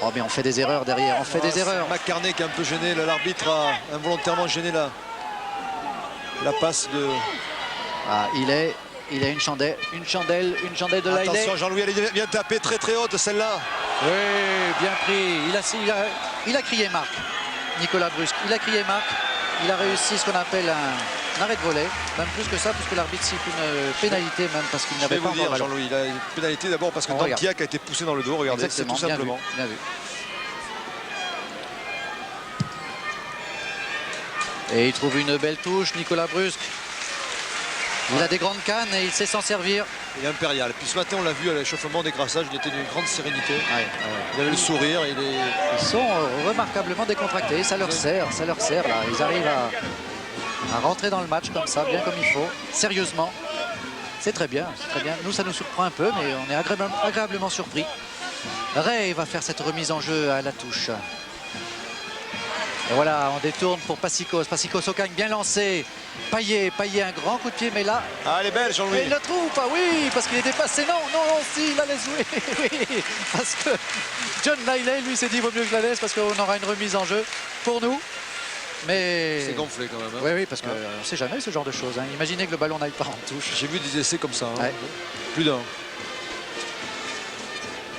Oh mais on fait des erreurs derrière, on fait des erreurs. McCartney qui est un peu gêné, l'arbitre a involontairement gêné la passe de... Ah, il a une chandelle de Laillet. Attention, Jean-Louis, elle vient taper très très haute celle-là. Oui, bien pris. Il a crié Marc, Nicolas Brusque. Il a crié Marc. Il a réussi ce qu'on appelle un arrêt de volet. Même plus que ça, puisque l'arbitre siffle une pénalité, même parce qu'il n'avait pas encore ballon. Jean-Louis, il a une pénalité d'abord parce que Dantiac a été poussé dans le dos. Regardez, c'est tout simplement. Bien vu. Et il trouve une belle touche, Nicolas Brusque. Il a des grandes cannes et il sait s'en servir. Il est impérial. Puis ce matin, on l'a vu à l'échauffement des grassages, il était d'une grande sérénité. Il avait le sourire. Ils sont remarquablement décontractés. Ça leur sert là. Ils arrivent à rentrer dans le match comme ça, bien comme il faut, sérieusement. C'est très bien, c'est très bien. Nous, ça nous surprend un peu, mais on est agréablement surpris. Ray va faire cette remise en jeu à la touche. Et voilà, on détourne pour Passicos. Passicos au cagne bien lancé. Payet, un grand coup de pied, mais là... Ah, elle est belle, Jean-Louis. Il la trouve, ah oui, parce qu'il est dépassé. Non, si, il la laisse jouer. Oui, parce que John Laillet, lui, s'est dit, vaut mieux que je la laisse, parce qu'on aura une remise en jeu pour nous. Mais... C'est gonflé quand même. Oui, parce qu'on ne sait jamais ce genre de choses. Imaginez que le ballon n'aille pas en touche. J'ai vu des essais comme ça. Plus d'un.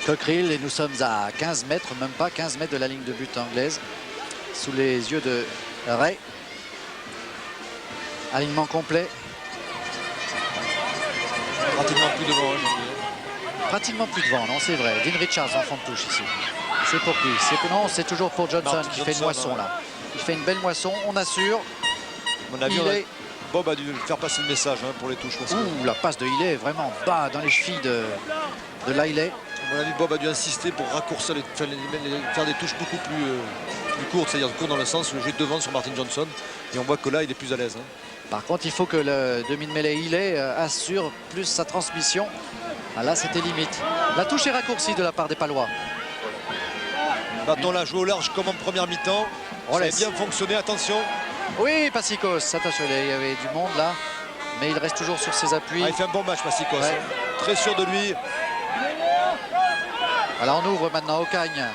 Cockerill, et nous sommes à 15 mètres, même pas 15 mètres de la ligne de but anglaise. Sous les yeux de Ray. Alignement complet. Pratiquement plus devant. Pratiquement plus devant, non, c'est vrai. Dean Richards en fond de touche ici. C'est pour qui? Non, c'est toujours pour Johnson qui fait une moisson là. Il fait une belle moisson, on assure. À mon avis, Bob a dû faire passer le message pour les touches. Ouh, la passe de Laillet, vraiment bas dans les chevilles de Laillet. À mon avis, Bob a dû insister pour raccourcir, faire des touches beaucoup plus courtes, c'est-à-dire court dans le sens, le jeu devant sur Martin Johnson. Et on voit que là, il est plus à l'aise. Par contre, il faut que le demi-de-mêlée Laillet assure plus sa transmission. Ah, là, c'était limite. La touche est raccourcie de la part des Palois. Bâton là, joué au large comme en première mi-temps. Ça a bien fonctionné, attention. Oui, Passicos, attention, il y avait du monde là. Mais il reste toujours sur ses appuis. Il fait un bon match, Passicos. Très sûr de lui. Voilà, on ouvre maintenant au cagne.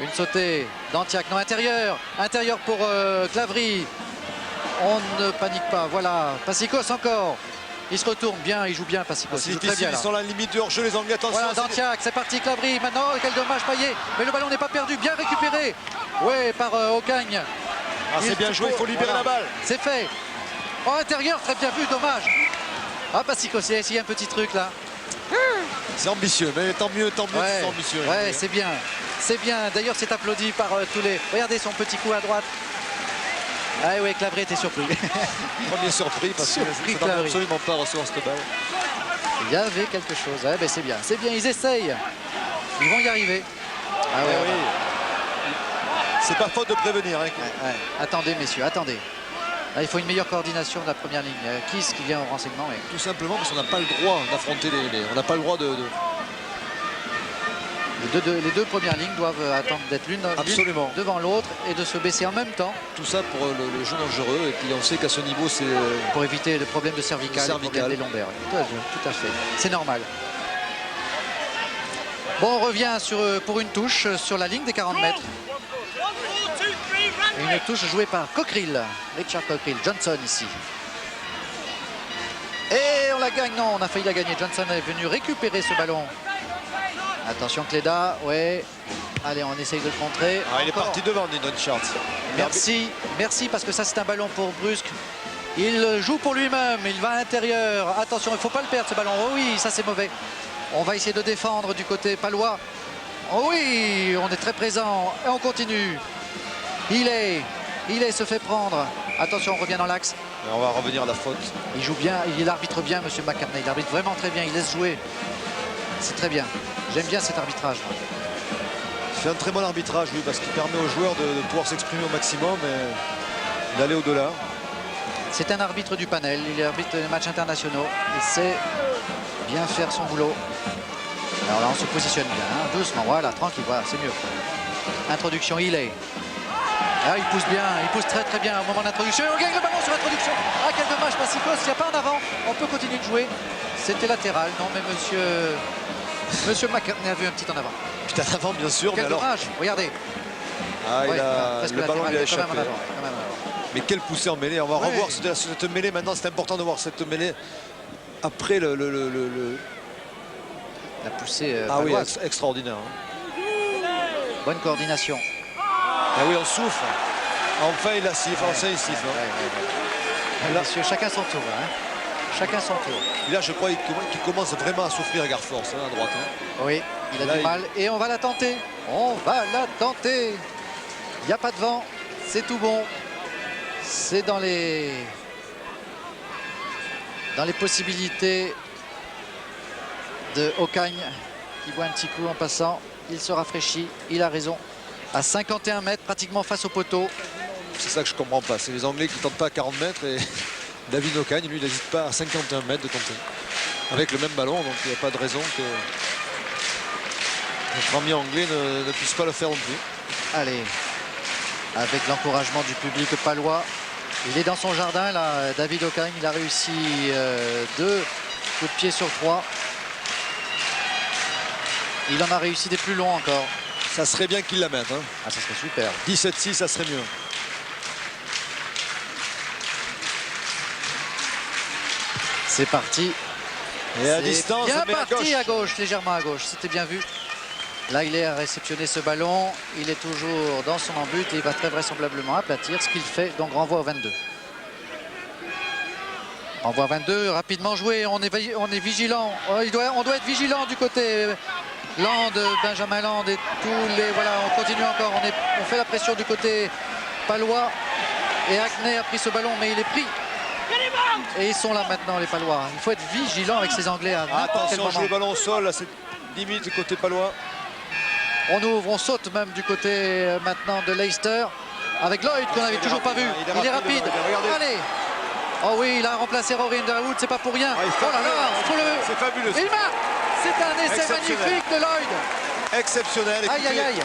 Une sautée d'Antiac, non, intérieur pour Clavry. On ne panique pas, voilà. Passicos encore. Il se retourne bien, il joue bien Passicos. C'est difficile, ils sont là, limite de hors-jeu, les Anglais, attention. Voilà, Dantiac, c'est parti, Clavry. Maintenant, quel dommage, Payet. Mais le ballon n'est pas perdu, bien récupéré. Oui, par Ocagne. C'est bien joué, il faut libérer la balle. C'est fait. En intérieur, très bien vu, dommage. Ah, Passicos, il a essayé un petit truc là. C'est ambitieux, mais tant mieux, c'est ambitieux. Ouais, c'est bien. C'est bien. D'ailleurs, c'est applaudi par tous les... Regardez son petit coup à droite. Ah oui, Clavry était surpris. Premier surpris parce que ça n'a absolument pas recevoir cette balle. Il y avait quelque chose. Ouais, ben c'est bien, ils essayent. Ils vont y arriver. Ah oui. C'est pas faute de prévenir. Attendez, messieurs, attendez. Là, il faut une meilleure coordination de la première ligne. Qui vient au renseignement? Tout simplement parce qu'on n'a pas le droit d'affronter on n'a pas le droit de... Les deux premières lignes doivent attendre d'être l'une devant l'autre et de se baisser en même temps. Tout ça pour le jeu dangereux. Et puis on sait qu'à ce niveau, c'est... Pour éviter le problème de cervical, le problème des lombaires. Tout à fait. C'est normal. Bon, on revient pour une touche sur la ligne des 40 mètres. Une touche jouée par Cockerill. Richard Cockerill. Johnson ici. Et on la gagne. Non, on a failli la gagner. Johnson est venu récupérer ce ballon. Attention Cléda, ouais. Allez, on essaye de le contrer. Il est parti devant, Dean Richards. Merci parce que ça c'est un ballon pour Brusque. Il joue pour lui-même, il va à l'intérieur. Attention, il ne faut pas le perdre ce ballon. Oh oui, ça c'est mauvais. On va essayer de défendre du côté palois. Oh oui, on est très présent et on continue. Il se fait prendre. Attention, on revient dans l'axe. On va revenir à la faute. Il joue bien, il arbitre bien, monsieur McCartney. Il arbitre vraiment très bien, il laisse jouer. C'est très bien. J'aime bien cet arbitrage. Il fait un très bon arbitrage, lui, parce qu'il permet aux joueurs de pouvoir s'exprimer au maximum et d'aller au-delà. C'est un arbitre du panel. Il arbitre les matchs internationaux. Il sait bien faire son boulot. Alors là, on se positionne bien, doucement. Voilà, tranquille, voilà, c'est mieux. Introduction, Ah, il pousse bien, il pousse très très bien au moment de l'introduction. On gagne le ballon sur l'introduction. Ah, quel dommage, Passicos, il n'y a pas en avant. On peut continuer de jouer. C'était latéral, non, mais monsieur McCartney a vu un petit en avant. est en avant, bien sûr. Quel Mais alors, dommage, regardez. ah, Ouais, le ballon lui a est quand même en échappé. avant, quand même en avant. Mais quel poussé en mêlée. On va Ouais. revoir cette mêlée maintenant. C'est important de voir cette mêlée après le... La poussée Ah oui, paloise. extraordinaire. Hein. Bonne coordination. Ah oui, on souffre. Enfin, il la siffle. Enfin, il siffle. Hein. Là, Messieurs, chacun son tour. Hein. Chacun son tour. là, je crois qu'il commence vraiment à souffrir, Garforce, hein, à droite. Hein. Oui, il a Là, du mal. Et on va la tenter. On va la tenter. Il n'y a pas de vent. C'est tout bon. C'est dans les possibilités de Ocagne qui voit un petit coup en passant. Il se rafraîchit. Il a raison. À 51 mètres, pratiquement face au poteau. C'est ça que je comprends pas. C'est les Anglais qui ne tentent pas à 40 mètres et David Ocagne, lui, il n'hésite pas à 51 mètres de tenter. Avec le même ballon, donc il n'y a pas de raison que notre ami anglais ne puisse pas le faire non plus. Allez, avec l'encouragement du public palois. Il est dans son jardin, là, David Ocagne. Il a réussi 2 coups de pied sur 3. Il en a réussi des plus longs encore. Ça serait bien qu'il la mette. Hein. Ah, ça serait super. 17-6, ça serait mieux. C'est parti. Et à C'est distance, bien mais parti à gauche, légèrement à gauche. C'était bien vu. Là, il est à réceptionner ce ballon. Il est toujours dans son embut et il va très vraisemblablement aplatir ce qu'il fait. Donc, renvoi au 22. Renvoi 22, rapidement joué. On est vigilant. On doit être vigilant du côté Land, Benjamin Land et tous les... Voilà, on continue encore. On fait la pression du côté palois. Et Hackney a pris ce ballon, mais il est pris. Et ils sont là maintenant, les Palois. Il faut être vigilant avec ces Anglais à n'importe quel attention, joue moment. le ballon au sol, c'est limite côté palois. On ouvre, on saute même du côté maintenant de Leicester. Avec Lloyd qu'on n'avait toujours pas vu. Il est rapide. Regardez. Allez. Oh oui, il a remplacé Rory Underwood, c'est pas pour rien. Ah, Oh là là, faut le... C'est fabuleux. Il marque. C'est un essai Exceptionnel. magnifique de Lloyd. Exceptionnel. Aïe, aïe, aïe.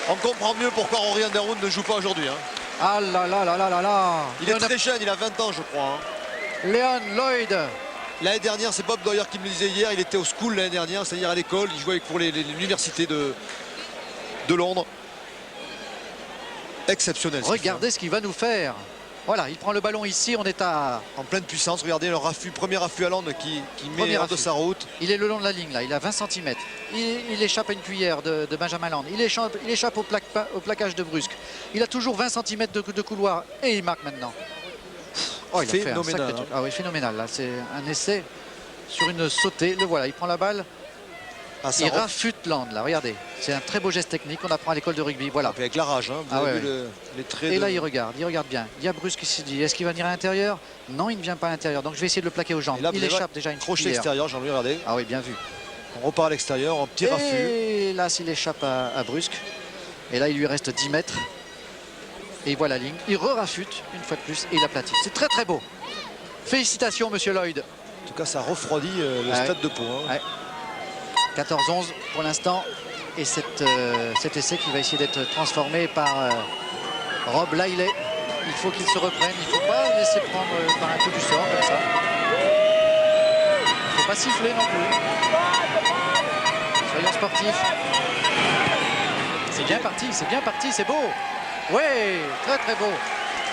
On comprend mieux pourquoi Rory Underwood ne joue pas aujourd'hui. Hein. Ah là là là là là là. Il est très jeune, il a 20 ans, je crois. Hein. Léon Lloyd. L'année dernière, c'est Bob Doyer qui me le disait hier, il était au school l'année dernière, c'est-à-dire à l'école, il jouait pour l'université de Londres. Exceptionnel. Regardez ce qu'il va nous faire. Voilà, il prend le ballon ici, on est à... En pleine puissance, regardez le raffut, premier raffut à Land qui Premier met hors de raffut. sa route. Il est le long de la ligne là, il a 20 cm. Il échappe à une cuillère de Benjamin Land. Il échappe au plaquage de Brusque. Il a toujours 20 cm de couloir et il marque maintenant. Oh, il a fait un Phénoménal, sacré truc. Ah oui, phénoménal là. C'est un essai sur une sautée. Le voilà, il prend la balle. Ah, ça Il ref- rafute Land là, regardez. C'est un très beau geste technique qu'on apprend à l'école de rugby. Voilà. Avec la rage, hein. Vous Ah avez ouais, vu les traits Et là, de... il regarde bien. Il y a Brusque qui se dit, est-ce qu'il va venir à l'intérieur? Non, il ne vient pas à l'intérieur. Donc je vais essayer de le plaquer aux jambes. Et là, Il vous avez échappe déjà une crochet cuillère. extérieur, Jean-Louis, regardez. Ah oui, bien vu. On repart à l'extérieur, en petit raffut. Et là, s'il échappe à Brusque. Et là, il lui reste 10 mètres. Et il voit la ligne. Il re-rafute une fois de plus et il aplatit. C'est très très beau. Félicitations, monsieur Lloyd. En tout cas, ça refroidit le Ouais. stade de Pau. Hein. Ouais. 14-11 pour l'instant. Et cet essai qui va essayer d'être transformé par Rob Liley. Il faut qu'il se reprenne. Il ne faut pas le laisser prendre par un coup du sort comme ça. Il ne faut pas siffler non plus. Soyons sportifs. C'est bien parti, c'est beau. Oui, très très beau.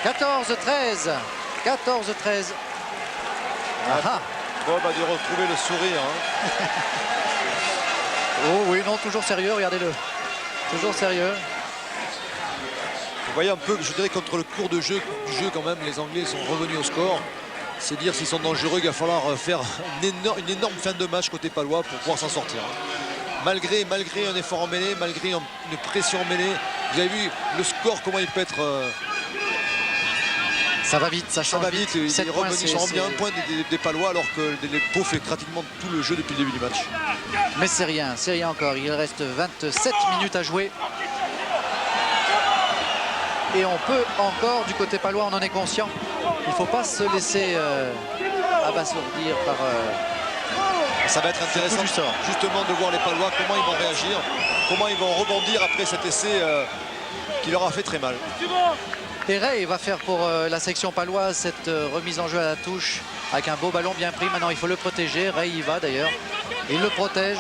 14-13. 14-13. Ah. Bob a dû retrouver le sourire. Hein. Oh oui, non, toujours sérieux, regardez-le. Toujours sérieux. Vous voyez un peu, je dirais, contre le cours de jeu du jeu quand même, les Anglais sont revenus au score. C'est dire s'ils sont dangereux, il va falloir faire une énorme fin de match côté palois pour pouvoir s'en sortir. Hein. Malgré un effort en mêlée, malgré une pression en mêlée, vous avez vu le score, comment il peut être... Ça va vite, ça Ça change va vite, il Sept est points, revenu c'est- sur bien un c'est- point des Palois alors que les Pau fait pratiquement tout le jeu depuis le début du match. Mais c'est rien encore. Il reste 27 minutes à jouer. Et on peut encore, du côté palois, on en est conscient. Il ne faut pas se laisser abasourdir par... Ça va être intéressant coup du sort. justement de voir les Palois, comment ils vont réagir, comment ils vont rebondir après cet essai qui leur a fait très mal. Et Ray va faire pour la section paloise cette remise en jeu à la touche avec un beau ballon bien pris. Maintenant, il faut le protéger. Ray y va d'ailleurs. Il le protège.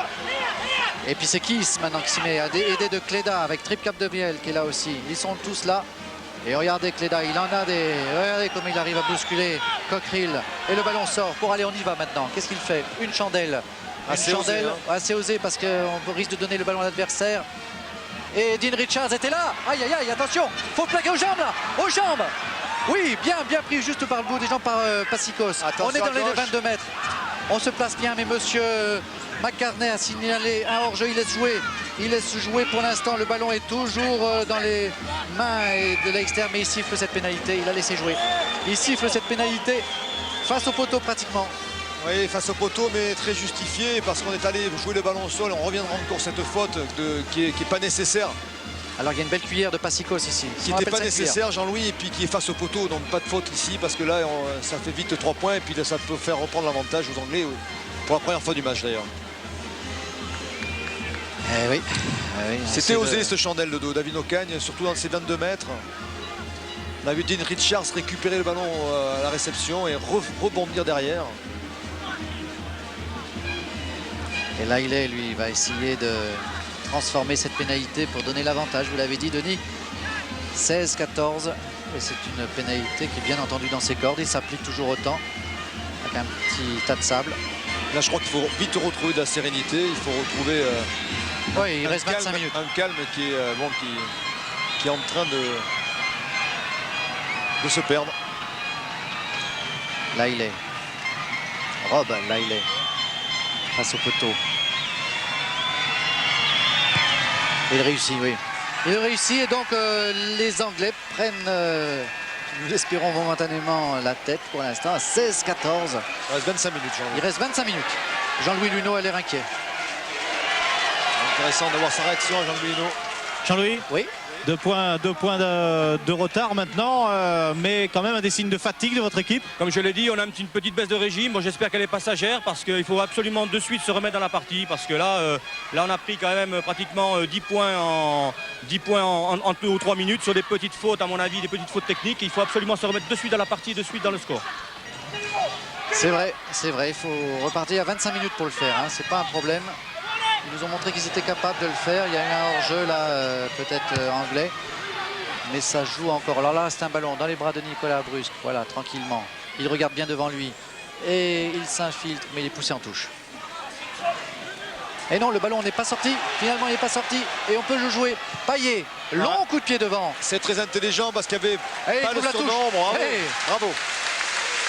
Et puis c'est Kiss maintenant qui s'y met, aidé de Cléda avec Trip Capdevielle qui est là aussi. Ils sont tous là. Et regardez Cléda, il en a des... Regardez comme il arrive à bousculer Cockerill. Et le ballon sort pour aller, on y va maintenant. Qu'est-ce qu'il fait? Une chandelle. Assez osé, hein. Assez osé parce qu'on risque de donner le ballon à l'adversaire. Et Dean Richards était là. Aïe aïe aïe, attention, faut plaquer aux jambes là, aux jambes. Oui, bien pris juste par le bout des jambes par Passicos. Attention, on est dans les gauche. 22 mètres. On se place bien, mais monsieur McCartney a signalé un hors-jeu, il laisse jouer. Il laisse jouer pour l'instant, le ballon est toujours dans les mains de l'externe, mais il siffle cette pénalité, il a laissé jouer. Il siffle cette pénalité face au poteau pratiquement. Oui, face au poteau, mais très justifié parce qu'on est allé jouer le ballon au sol. On reviendra encore cette faute qui est pas nécessaire. Alors il y a une belle cuillère de Passicos ici. Qui n'était pas nécessaire, Jean-Louis, et puis qui est face au poteau, donc pas de faute ici parce que là ça fait vite 3 points et puis là, ça peut faire reprendre l'avantage aux Anglais pour la première fois du match d'ailleurs. Eh oui. C'était osé ce chandelle de dos, David Ocagne, surtout dans ses 22 mètres. On a vu Dean Richards récupérer le ballon à la réception et rebondir derrière. Et là il est, lui, il va essayer de transformer cette pénalité pour donner l'avantage, vous l'avez dit Denis. 16-14, et c'est une pénalité qui est bien entendu dans ses cordes, il s'applique toujours autant, avec un petit tas de sable. Là je crois qu'il faut vite retrouver de la sérénité, il faut retrouver oui, il reste 25 minutes. Un calme qui est, qui est en train de se perdre. Là il est. Rob, là il est. Face au poteau. Il réussit, oui. Il réussit et donc les Anglais prennent, nous l'espérons momentanément, la tête pour l'instant à 16-14. Il reste 25 minutes, Jean-Louis. Il reste 25 minutes. Jean-Louis Luneau a l'air inquiet. Intéressant d'avoir sa réaction à Jean-Louis Luneau. Jean-Louis, Oui. 2 points de retard maintenant, mais quand même des signes de fatigue de votre équipe. Comme je l'ai dit, on a une petite baisse de régime. Bon, j'espère qu'elle est passagère parce qu'il faut absolument de suite se remettre dans la partie. Parce que là on a pris quand même pratiquement 10 points en 2 ou 3 minutes sur des petites fautes, à mon avis, des petites fautes techniques. Il faut absolument se remettre de suite dans la partie, de suite dans le score. C'est vrai, il faut repartir à 25 minutes pour le faire, hein. C'est pas un problème. Ils nous ont montré qu'ils étaient capables de le faire. Il y a eu un hors-jeu là, peut-être anglais. Mais ça joue encore. Alors là, c'est un ballon dans les bras de Nicolas Brusque. Voilà, tranquillement. Il regarde bien devant lui. Et il s'infiltre, mais il est poussé en touche. Et non, le ballon n'est pas sorti. Finalement, il n'est pas sorti. Et on peut le jouer. Payet, long coup de pied devant. C'est très intelligent parce qu'il n'y avait Et pas il le trouve la touche. surnom. Bravo. Hey. Bravo.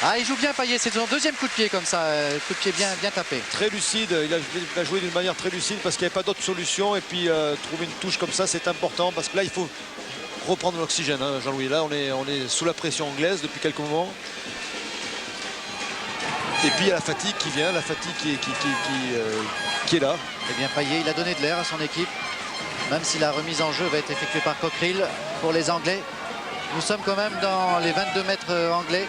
Ah, il joue bien Payet. C'est son deuxième coup de pied comme ça. Coup de pied bien tapé. Très lucide, il a joué d'une manière très lucide parce qu'il n'y avait pas d'autre solution. Et puis trouver une touche comme ça, c'est important parce que là, il faut reprendre l'oxygène, hein, Jean-Louis. Là, on est sous la pression anglaise depuis quelques moments. Et puis il y a la fatigue qui vient, la fatigue qui est là. Eh bien Payet, il a donné de l'air à son équipe, même si la remise en jeu va être effectuée par Cockerill pour les Anglais. Nous sommes quand même dans les 22 mètres anglais.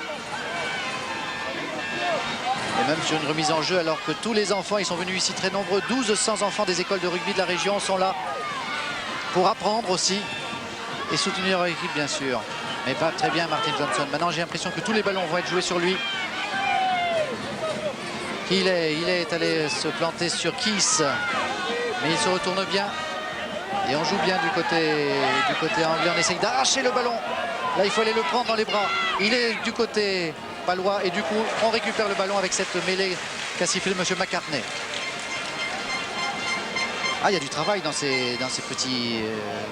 Et même sur une remise en jeu, alors que tous les enfants, ils sont venus ici très nombreux, 1200 enfants des écoles de rugby de la région sont là pour apprendre aussi et soutenir leur équipe bien sûr. Mais pas très bien Martin Johnson. Maintenant j'ai l'impression que tous les ballons vont être joués sur lui. Il est allé se planter sur Kiss, mais il se retourne bien et on joue bien du côté anglais. On essaye d'arracher le ballon. Là il faut aller le prendre dans les bras. Il est du côté palois et du coup on récupère le ballon avec cette mêlée qu'a sifflé M. McCartney. Ah, il y a du travail dans ces petits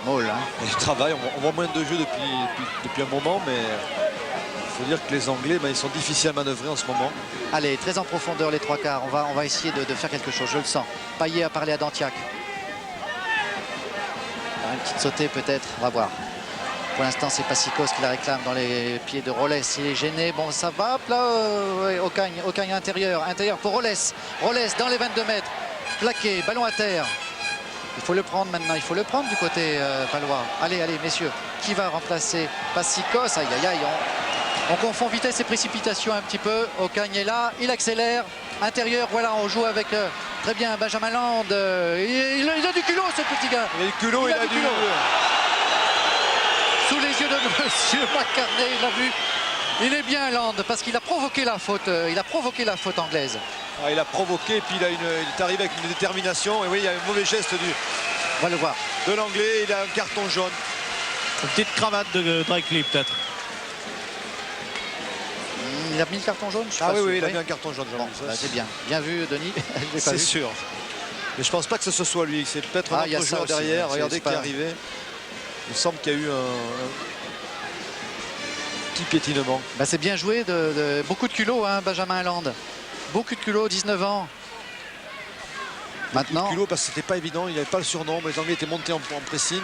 malls. Hein. Il y a du travail, on voit moins de jeux depuis un moment, mais il faut dire que les Anglais, ils sont difficiles à manœuvrer en ce moment. Allez, très en profondeur les 3/4. On va essayer de faire quelque chose, je le sens. Payet a parlé à Dantiac. Une petite sautée peut-être, on va voir. Pour l'instant, c'est Passicos qui la réclame dans les pieds de Rolles. Il est gêné. Bon, ça va. Hop là, Ocagne intérieur pour Rolles. Rolles dans les 22 mètres. Plaqué, ballon à terre. Il faut le prendre maintenant. Il faut le prendre du côté palois. Allez, messieurs. Qui va remplacer Passicos? Aïe, aïe, aïe. On confond vitesse et précipitation un petit peu. Ocagne est là. Il accélère. Intérieur, voilà, on joue avec très bien Benjamin Land. Il a du culot, ce petit gars. Il a du culot, il a du culot. Sous les yeux de M. McCartney, il l'a vu. Il est bien Land parce qu'il a provoqué la faute. Il a provoqué la faute anglaise. Ah, il a provoqué et puis il est arrivé avec une détermination. Et oui, il y a un mauvais geste On va le voir. de l'anglais. Il a un carton jaune. Une petite cravate de Drake peut-être. Il a mis le carton jaune, je suis Ah pas oui, sûr. oui, il a mis un carton jaune. Bon, Jean-Louis, bah, ça, c'est bien. Bien vu, Denis. Je l'ai pas c'est vu. sûr. Mais je pense pas que ce soit lui. C'est peut-être Ah, un il y a autre ça joueur aussi, derrière. hein, Regardez c'est qui est pas- arrivé. Il semble qu'il y a eu un petit piétinement. Bah, c'est bien joué. Beaucoup de culot, hein, Benjamin Land. Beaucoup de culot, 19 ans. Maintenant, Culot parce que c'était pas évident. Il n'avait pas le surnombre. Les Anglais étaient montés en pressing.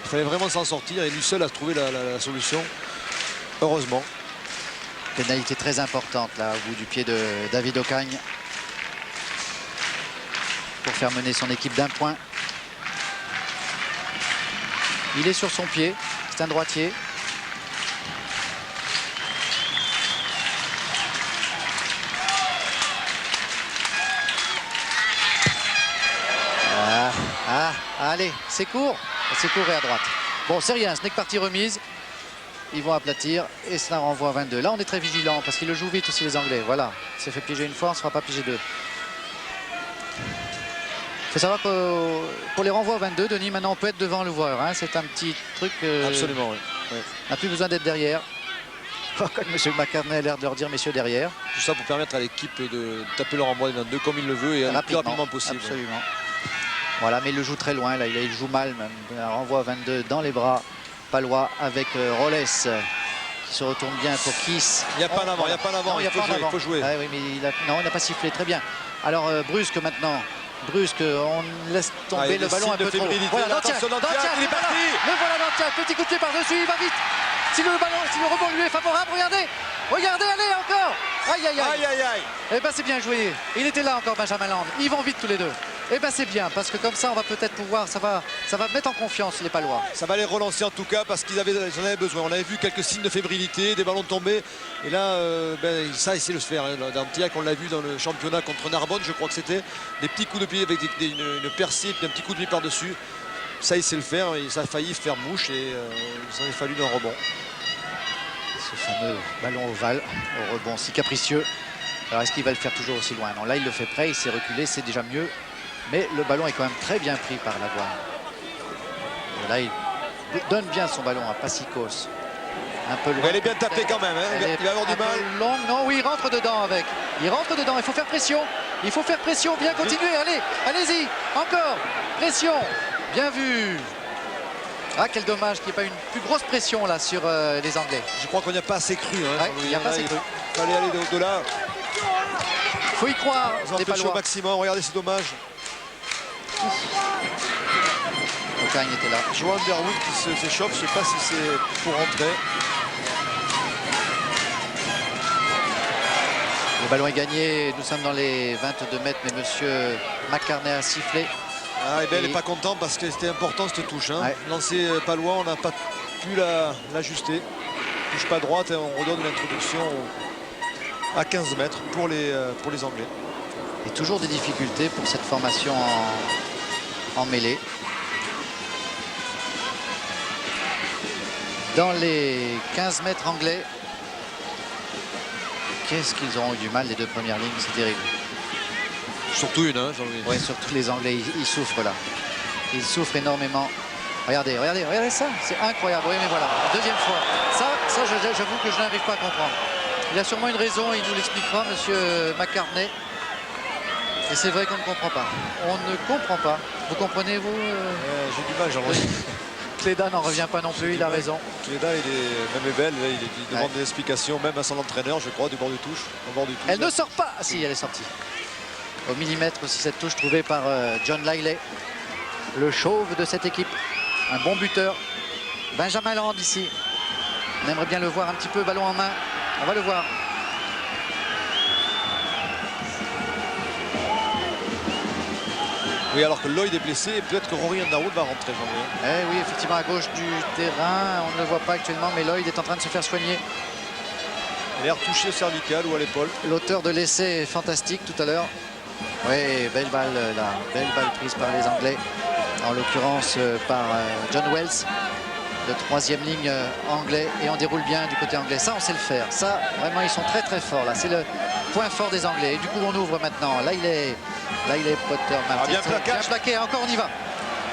Il fallait vraiment s'en sortir. Et lui seul a trouvé la solution. Heureusement. pénalité très importante là au bout du pied de David Ocagne pour faire mener son équipe d'un point. Il est sur son pied, c'est un droitier. Allez, c'est court et à droite. Bon, c'est rien, ce n'est que partie remise. Ils vont aplatir et cela renvoie à 22. Là, on est très vigilant parce qu'ils le jouent vite aussi, les Anglais. Voilà, il s'est fait piéger une fois, on ne se fera pas piéger deux. Il faut savoir que pour les renvois à 22, Denis, maintenant on peut être devant le joueur. Hein. C'est un petit truc. Absolument, oui. On n'a plus besoin d'être derrière. Quand M. McCartney a l'air de leur dire messieurs derrière. Tout ça pour permettre à l'équipe de taper le renvoi des 22 comme il le veut et le plus rapidement possible. Absolument. Voilà, mais il le joue très loin. Là, il joue mal même. Un renvoi à 22 dans les bras palois avec Rolles qui se retourne bien pour Kiss. Il n'y a pas d'avant, il n'y a pas d'avant. Il faut jouer. Ah, oui, mais il n'a pas sifflé. Très bien. Alors, Brusque maintenant. Brusque, on laisse tomber le ballon un peu trop. Voilà, Dantiac, il est parti. Le voilà Dantiac, petit coup de pied par-dessus, il va vite. Si le rebond lui est favorable, regardez, allez encore. Aïe, aïe, aïe. Aïe, aïe, aïe. Eh ben c'est bien joué. Il était là encore, Benjamin Land. Ils vont vite tous les deux. Eh ben c'est bien, parce que comme ça, on va peut-être pouvoir, ça va mettre en confiance les Palois. Ça va les relancer en tout cas parce qu'ils en avaient besoin. On avait vu quelques signes de fébrilité, des ballons tombés. Et là, ça, il sait le faire. Dantiac, on l'a vu dans le championnat contre Narbonne, je crois que c'était. Des petits coups de pied avec une percée, puis un petit coup de pied par-dessus. Ça, il sait le faire. Et ça a failli faire mouche et il s'en est fallu d'un rebond. Ce fameux ballon ovale au rebond si capricieux. Alors est-ce qu'il va le faire toujours aussi loin? Non, là il le fait près, il s'est reculé, c'est déjà mieux. Mais le ballon est quand même très bien pris par Laguarne. Et là il donne bien son ballon à Passicos. Un peu loin. Elle est bien tapée quand même. Hein. Il va avoir du mal. Longue. Non, oui, il rentre dedans avec. Il rentre dedans, il faut faire pression. Il faut faire pression, bien continuer. Allez, allez-y, encore. Pression, bien vu. Ah, quel dommage qu'il n'y ait pas une plus grosse pression là sur les Anglais. Je crois qu'on n'y a pas assez cru. Hein, ouais, il n'y a pas assez cru. Il fallait aller au-delà. Il faut y croire. Ils ont empêché au maximum. Regardez, c'est dommage. Ocagne était là. Joan Derwood qui s'échauffe. Je ne sais pas si c'est pour rentrer. Le ballon est gagné. Nous sommes dans les 22 mètres, mais monsieur McCartney a sifflé. Ah, et ben, elle n'est pas content parce que c'était important cette touche. Hein. Ouais. Lancer palois, on n'a pas pu l'ajuster. Touche pas droite et on redonne l'introduction à 15 mètres pour les Anglais. Et toujours des difficultés pour cette formation en mêlée. Dans les 15 mètres anglais, qu'est-ce qu'ils auront eu du mal les deux premières lignes, c'est terrible. Surtout une, hein, Jean-Louis. Oui, surtout les Anglais, ils souffrent là. Ils souffrent énormément. Regardez ça, c'est incroyable. Oui, mais voilà, deuxième fois. Ça j'avoue que je n'arrive pas à comprendre. Il a sûrement une raison, il nous l'expliquera, monsieur McCartney. Et c'est vrai qu'on ne comprend pas. On ne comprend pas. Vous comprenez, vous j'ai du mal, Jean-Louis. Cléda n'en revient pas non plus, il a raison. Cléda, il est belle, il demande des explications, même à son entraîneur, je crois, du bord de touche. Elle ne sort pas. Ah, si, elle est sortie. Au millimètre aussi cette touche trouvée par John Liley, le chauve de cette équipe. Un bon buteur. Benjamin Land ici. On aimerait bien le voir un petit peu ballon en main. On va le voir. Oui, alors que Lloyd est blessé et peut-être que Rory Underwood va rentrer, Jean-Louis. Eh oui, effectivement, à gauche du terrain. On ne le voit pas actuellement, mais Lloyd est en train de se faire soigner. Il a l'air touché au cervical ou à l'épaule. L'auteur de l'essai est fantastique tout à l'heure. Oui, belle balle là, belle balle prise par les Anglais, en l'occurrence par John Wells, de troisième ligne anglais, et on déroule bien du côté anglais. Ça, on sait le faire. Ça, vraiment, ils sont très très forts là. C'est point fort des Anglais. Et du coup, on ouvre maintenant. Là, il est Potter. bien plaqué. Encore, on y va.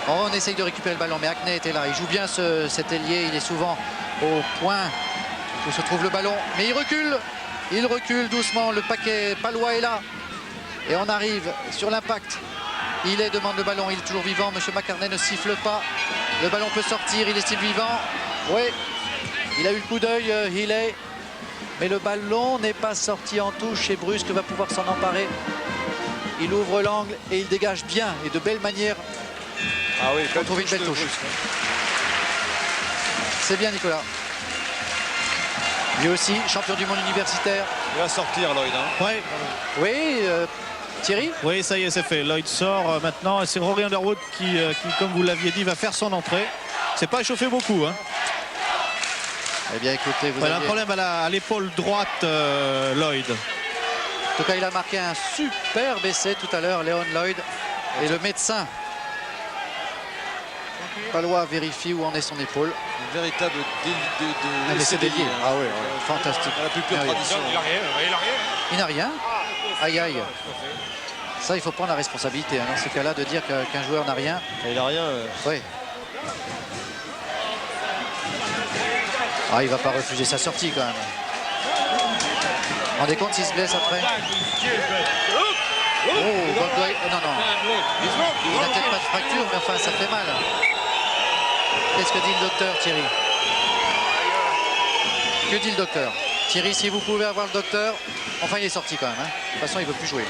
On essaye de récupérer le ballon, mais Hackney était là. Il joue bien cet ailier. Il est souvent au point où se trouve le ballon. Mais il recule doucement. Le paquet palois est là. Et on arrive sur l'impact. Il demande le ballon. Il est toujours vivant. Monsieur McCartney ne siffle pas. Le ballon peut sortir. Il est-il vivant? Oui. Il a eu le coup d'œil, Healy. Mais le ballon n'est pas sorti en touche et Brusque va pouvoir s'en emparer. Il ouvre l'angle et il dégage bien et de belle manière. Ah oui, pour trouver une belle touche. C'est bien, Nicolas. Lui aussi, champion du monde universitaire. Il va sortir, Lloyd. Hein. Ouais. Oui, Thierry? Oui, ça y est, c'est fait. Lloyd sort maintenant. C'est Rory Underwood qui, comme vous l'aviez dit, va faire son entrée. C'est pas échauffé beaucoup. Hein. Eh bien, écoutez, vous avez un aviez... problème à l'épaule droite, Lloyd. En tout cas, il a marqué un superbe essai tout à l'heure, Léon Lloyd. Et le médecin palois vérifie où en est son épaule. Un véritable essai délié. Ah oui, fantastique. La plus pure tradition. Il n'a rien. Aïe, aïe. Ça, il faut prendre la responsabilité. Hein, dans ce cas-là, de dire qu'un joueur n'a rien. Il n'a rien. Oui. Ah, il va pas refuser sa sortie quand même. Vous vous rendez compte s'il se blesse après? Oh, non. Il n'a peut-être pas de fracture, mais enfin, ça fait mal. Qu'est-ce que dit le docteur, Thierry? Que dit le docteur? Thierry, si vous pouvez avoir le docteur... Enfin, il est sorti quand même. Hein. De toute façon, il ne veut plus jouer.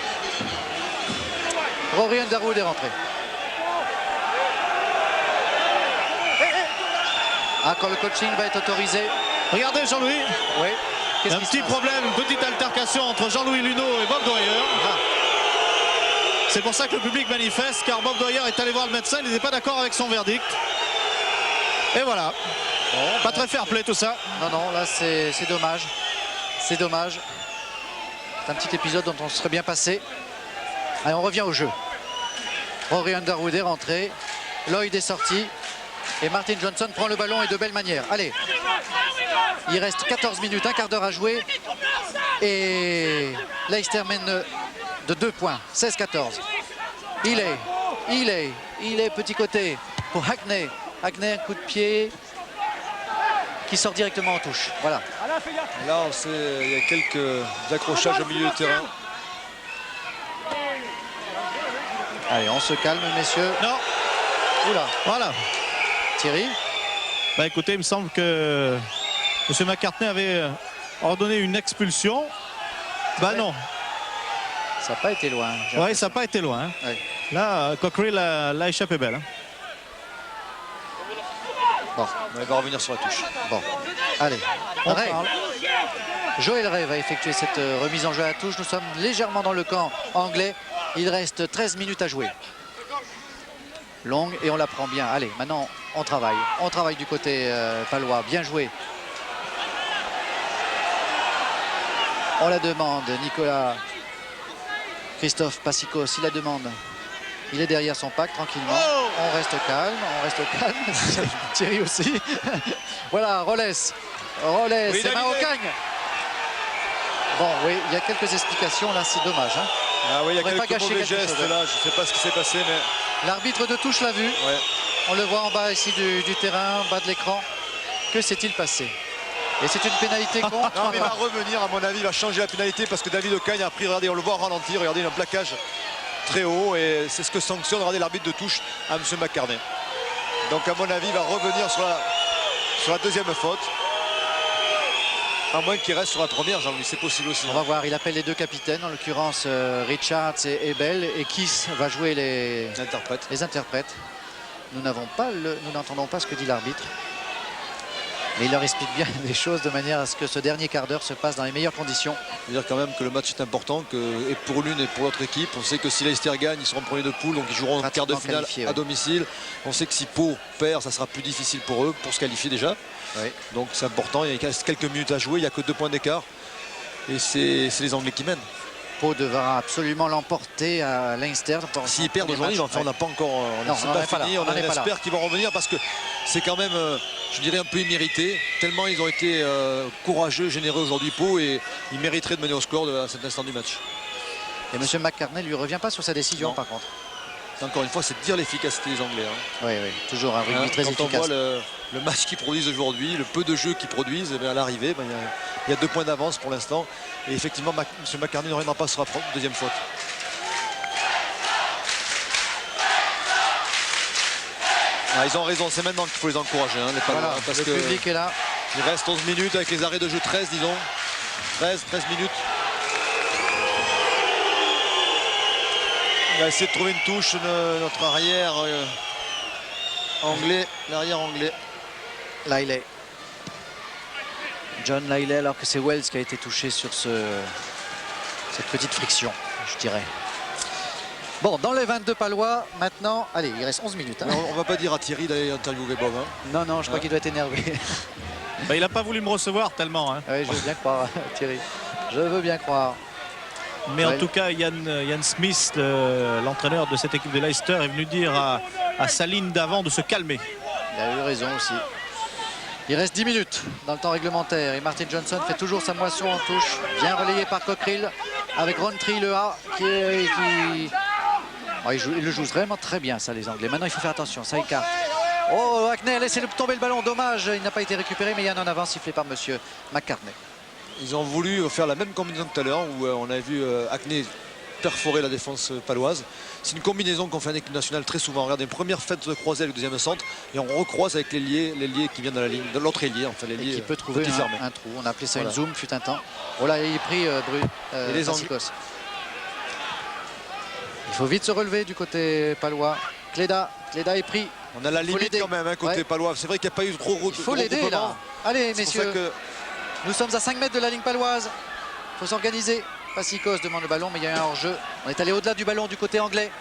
Rory Underwood est rentré. Ah, quand le coaching va être autorisé. Regardez Jean-Louis. Oui. Un petit problème, une petite altercation entre Jean-Louis Luneau et Bob Dwyer. Ah. C'est pour ça que le public manifeste, car Bob Dwyer est allé voir le médecin, il n'était pas d'accord avec son verdict. Et voilà. Bon, pas très fair-play tout ça. Non, là c'est dommage. C'est dommage. C'est un petit épisode dont on serait bien passé. Allez, on revient au jeu. Rory Underwood est rentré. Lloyd est sorti. Et Martin Johnson prend le ballon et de belle manière. Allez. Il reste 14 minutes, un quart d'heure à jouer. Et Leicester mène de 2 points. 16-14. Il est petit côté pour Hackney. Hackney, un coup de pied qui sort directement en touche. Voilà. Là, il y a quelques accrochages au milieu de terrain. Allez, on se calme, messieurs. Non. Oula. Voilà. Thierry? Bah écoutez, il me semble que M. McCartney avait ordonné une expulsion. Bah non. Ça n'a pas été loin. Oui, ça n'a pas été loin. Hein. Ouais. Là, Cockrell l'a échappé belle. Hein. Bon. Il va revenir sur la touche. Bon. Allez. On Ray. parle. Joël Ray va effectuer cette remise en jeu à la touche. Nous sommes légèrement dans le camp anglais. Il reste 13 minutes à jouer. Longue et on la prend bien. Allez, maintenant on travaille. On travaille du côté palois. Bien joué. On la demande. Nicolas Christophe Passicos, il la demande. Il est derrière son pack tranquillement. On reste calme. Thierry aussi. Voilà, Rolles. Oui, c'est main au cagne. Bon, oui, il y a quelques explications. Là, c'est dommage. Hein. Ah oui, il y a Faudrait pas quelques gâcher mauvais quelque gestes chose. là. Je ne sais pas ce qui s'est passé, mais... L'arbitre de touche l'a vu. Ouais. On le voit en bas ici du terrain, en bas de l'écran. Que s'est-il passé? Et c'est une pénalité contre. Non, mais il va revenir, à mon avis, il va changer la pénalité parce que David Ocagne a pris, regardez, on le voit ralentir, regardez, il a un plaquage très haut et c'est ce que sanctionne, regardez, l'arbitre de touche à M. McCartney. Donc, à mon avis, il va revenir sur la deuxième faute. À moins qu'il reste sur la première, Jean-Louis, c'est possible aussi. On va voir, il appelle les deux capitaines, en l'occurrence Richards et Bell, et Kiss va jouer les interprètes. Nous n'entendons pas ce que dit l'arbitre. Mais il leur explique bien les choses de manière à ce que ce dernier quart d'heure se passe dans les meilleures conditions. C'est-à-dire quand même que le match est important, et pour l'une et pour l'autre équipe. On sait que si Leicester gagne, ils seront premiers de poule, donc ils joueront en quart de finale à domicile. On sait que si Pau perd, ça sera plus difficile pour eux, pour se qualifier déjà. Oui. Donc c'est important, il y a quelques minutes à jouer, il n'y a que 2 points d'écart. Et c'est les Anglais qui mènent. Pau devra absolument l'emporter à Leinster. S'ils perdent aujourd'hui, enfin, on n'a pas encore, Non, c'est on pas n'est pas là, fini. on On n'en est pas là. espère qu'ils vont revenir parce que c'est quand même, je dirais, un peu immérité. Tellement ils ont été courageux, généreux aujourd'hui, Pau, et ils mériteraient de mener au score à cet instant du match. Et M. McCartney lui revient pas sur sa décision Non. par contre. Encore une fois, c'est de dire l'efficacité des Anglais. Hein. Oui, oui, toujours un rugby très Quand efficace. on voit le match qu'ils produisent aujourd'hui, le peu de jeux qu'ils produisent, eh bien, à l'arrivée, ben, il y a 2 points d'avance pour l'instant. Et effectivement, M. McCartney ne reviendra pas sur la deuxième faute. Ah, ils ont raison, c'est maintenant qu'il faut les encourager, hein, les Palois, Voilà, parce le que public est là. il reste 11 minutes avec les arrêts de jeu 13, disons. 13 minutes. On va essayer de trouver une touche, notre arrière anglais, l'arrière anglais. Liley. John Liley, alors que c'est Wells qui a été touché sur cette petite friction, je dirais. Bon, dans les 22 Palois, maintenant, allez, il reste 11 minutes. Hein. Mais on va pas dire à Thierry d'aller interviewer Bob. Hein. Non, non, je crois qu'il doit être énervé. Bah, il n'a pas voulu me recevoir tellement. Hein. Oui, je veux bien croire, Thierry. Je veux bien croire. Mais Ouais. en tout cas, Ian Smith, l'entraîneur de cette équipe de Leicester, est venu dire à sa ligne d'avant de se calmer. Il a eu raison aussi. Il reste 10 minutes dans le temps réglementaire et Martin Johnson fait toujours sa moisson en touche. Bien relayé par Cockerill avec Rowntree le A qui... Oh, il le joue vraiment très bien ça les Anglais. Maintenant il faut faire attention, ça écarte. Oh, Hackney a laissé tomber le ballon, dommage, il n'a pas été récupéré mais il y en a en avant sifflé par monsieur McCartney. Ils ont voulu faire la même combinaison que tout à l'heure où on a vu Hackney perforer la défense paloise. C'est une combinaison qu'on fait en équipe nationale très souvent. Regardez, une première fête de croisée avec le deuxième centre et on recroise avec l'ailier qui vient de la ligne, de l'autre ailier, enfin l'ailier Qui peut trouver petit fermé. un trou. On a appelé ça Voilà. une zoom fut un temps. Voilà, il est pris Et les Pasikos. Il faut vite se relever du côté palois. Cléda est pris. On a la limite l'aider. quand même, hein, côté Ouais. palois. C'est vrai qu'il n'y a pas eu trop de Il faut l'aider là. Allez C'est pour ça messieurs, que nous sommes à 5 mètres de la ligne paloise. Il faut s'organiser. Pasikos demande le ballon mais il y a eu un hors-jeu. On est allé au-delà du ballon du côté anglais.